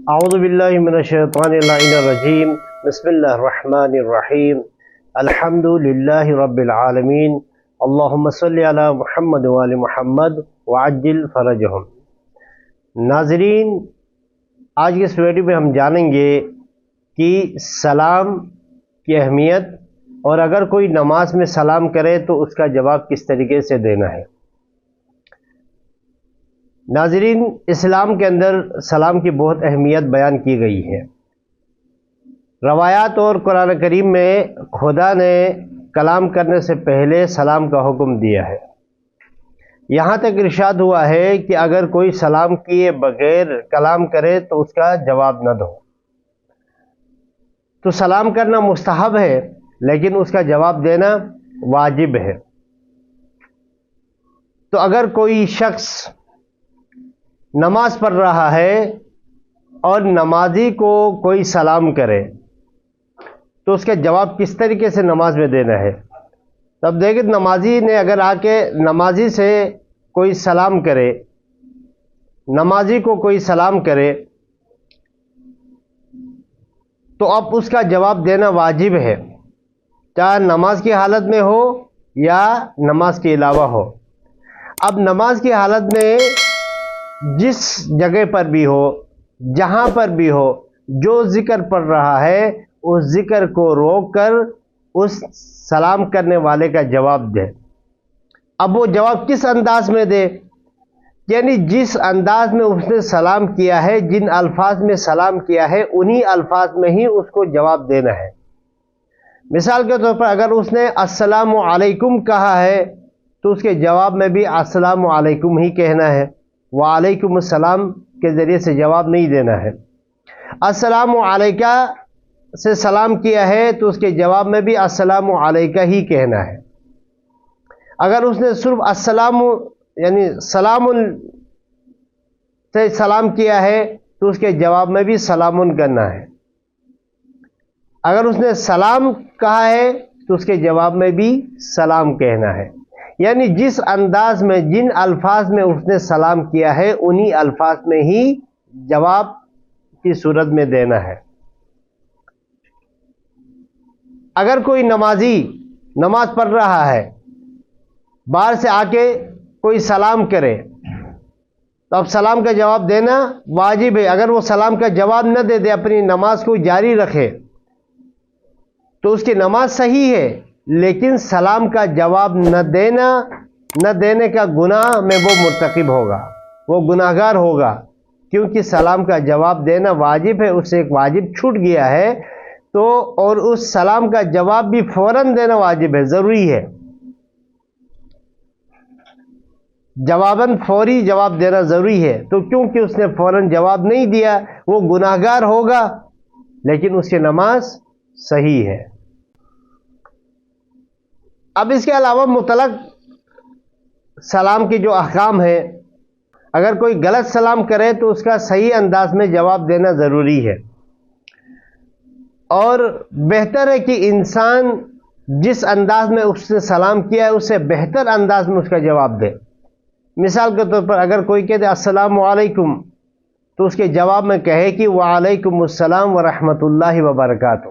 اعوذ باللہ من الشیطان اللعین الرجیم بسم اللہ الرحمن الرحیم الحمد للہ رب العالمین اللہم صلی علی محمد وآل محمد وعجل فرجہم۔ ناظرین، آج کے اس ویڈیو میں ہم جانیں گے کہ سلام کی اہمیت اور اگر کوئی نماز میں سلام کرے تو اس کا جواب کس طریقے سے دینا ہے۔ ناظرین، اسلام کے اندر سلام کی بہت اہمیت بیان کی گئی ہے۔ روایات اور قرآن کریم میں خدا نے کلام کرنے سے پہلے سلام کا حکم دیا ہے۔ یہاں تک ارشاد ہوا ہے کہ اگر کوئی سلام کیے بغیر کلام کرے تو اس کا جواب نہ دو۔ تو سلام کرنا مستحب ہے لیکن اس کا جواب دینا واجب ہے۔ تو اگر کوئی شخص نماز پڑھ رہا ہے اور نمازی کو کوئی سلام کرے تو اس کا جواب کس طریقے سے نماز میں دینا ہے۔ تب دیکھیں، نمازی نے اگر آ کے نمازی سے کوئی سلام کرے، نمازی کو کوئی سلام کرے تو اب اس کا جواب دینا واجب ہے، چاہے نماز کی حالت میں ہو یا نماز کے علاوہ ہو۔ اب نماز کی حالت میں جس جگہ پر بھی ہو، جہاں پر بھی ہو، جو ذکر پڑھ رہا ہے اس ذکر کو روک کر اس سلام کرنے والے کا جواب دے۔ اب وہ جواب کس انداز میں دے، یعنی جس انداز میں اس نے سلام کیا ہے، جن الفاظ میں سلام کیا ہے انہی الفاظ میں ہی اس کو جواب دینا ہے۔ مثال کے طور پر اگر اس نے السلام علیکم کہا ہے تو اس کے جواب میں بھی السلام علیکم ہی کہنا ہے، وعلیکم السلام کے ذریعے سے جواب نہیں دینا ہے۔ السلام علیکہ سے سلام کیا ہے تو اس کے جواب میں بھی السلام علیکہ ہی کہنا ہے۔ اگر اس نے صرف السلام یعنی سلام سے سلام کیا ہے تو اس کے جواب میں بھی سلام کرنا ہے۔ اگر اس نے سلام کہا ہے تو اس کے جواب میں بھی سلام کہنا ہے، یعنی جس انداز میں جن الفاظ میں اس نے سلام کیا ہے انہی الفاظ میں ہی جواب کی صورت میں دینا ہے۔ اگر کوئی نمازی نماز پڑھ رہا ہے، باہر سے آ کے کوئی سلام کرے تو اب سلام کا جواب دینا واجب ہے۔ اگر وہ سلام کا جواب نہ دے اپنی نماز کو جاری رکھے تو اس کی نماز صحیح ہے، لیکن سلام کا جواب نہ دینے کا گناہ میں وہ مرتکب ہوگا، وہ گناہگار ہوگا، کیونکہ سلام کا جواب دینا واجب ہے، اس سے ایک واجب چھوٹ گیا ہے تو اور اس سلام کا جواب بھی فوراً دینا واجب ہے، ضروری ہے۔ جواباً فوری جواب دینا ضروری ہے، تو کیونکہ اس نے فوراً جواب نہیں دیا وہ گناہگار ہوگا لیکن اس کی نماز صحیح ہے۔ اب اس کے علاوہ مطلق سلام کے جو احکام ہیں، اگر کوئی غلط سلام کرے تو اس کا صحیح انداز میں جواب دینا ضروری ہے، اور بہتر ہے کہ انسان جس انداز میں اس نے سلام کیا ہے اس سے بہتر انداز میں اس کا جواب دے۔ مثال کے طور پر اگر کوئی کہتے السلام علیکم تو اس کے جواب میں کہے کہ وعلیکم السلام ورحمۃ اللہ وبرکاتہ،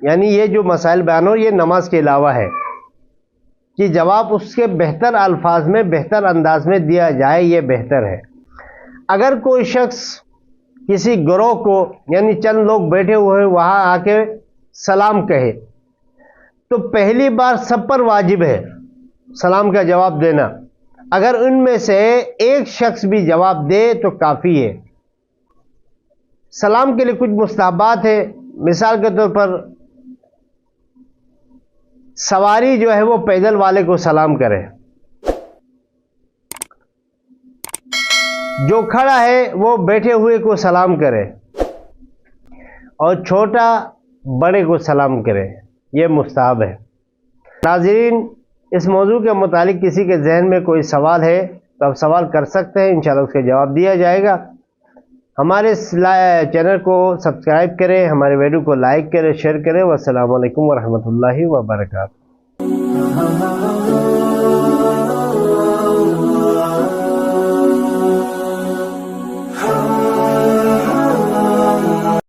یعنی یہ جو مسائل بیان ہو یہ نماز کے علاوہ ہے کہ جواب اس کے بہتر الفاظ میں بہتر انداز میں دیا جائے، یہ بہتر ہے۔ اگر کوئی شخص کسی گروہ کو یعنی چند لوگ بیٹھے ہوئے وہاں آ کے سلام کہے تو پہلی بار سب پر واجب ہے سلام کا جواب دینا۔ اگر ان میں سے ایک شخص بھی جواب دے تو کافی ہے۔ سلام کے لیے کچھ مستحبات ہیں، مثال کے طور پر سواری جو ہے وہ پیدل والے کو سلام کرے، جو کھڑا ہے وہ بیٹھے ہوئے کو سلام کرے، اور چھوٹا بڑے کو سلام کرے، یہ مستحب ہے۔ ناظرین، اس موضوع کے متعلق کسی کے ذہن میں کوئی سوال ہے تو آپ سوال کر سکتے ہیں، انشاءاللہ اس کا جواب دیا جائے گا۔ ہمارے چینل کو سبسکرائب کریں، ہمارے ویڈیو کو لائک کریں، شیئر کریں۔ والسلام علیکم ورحمۃ اللہ وبرکاتہ۔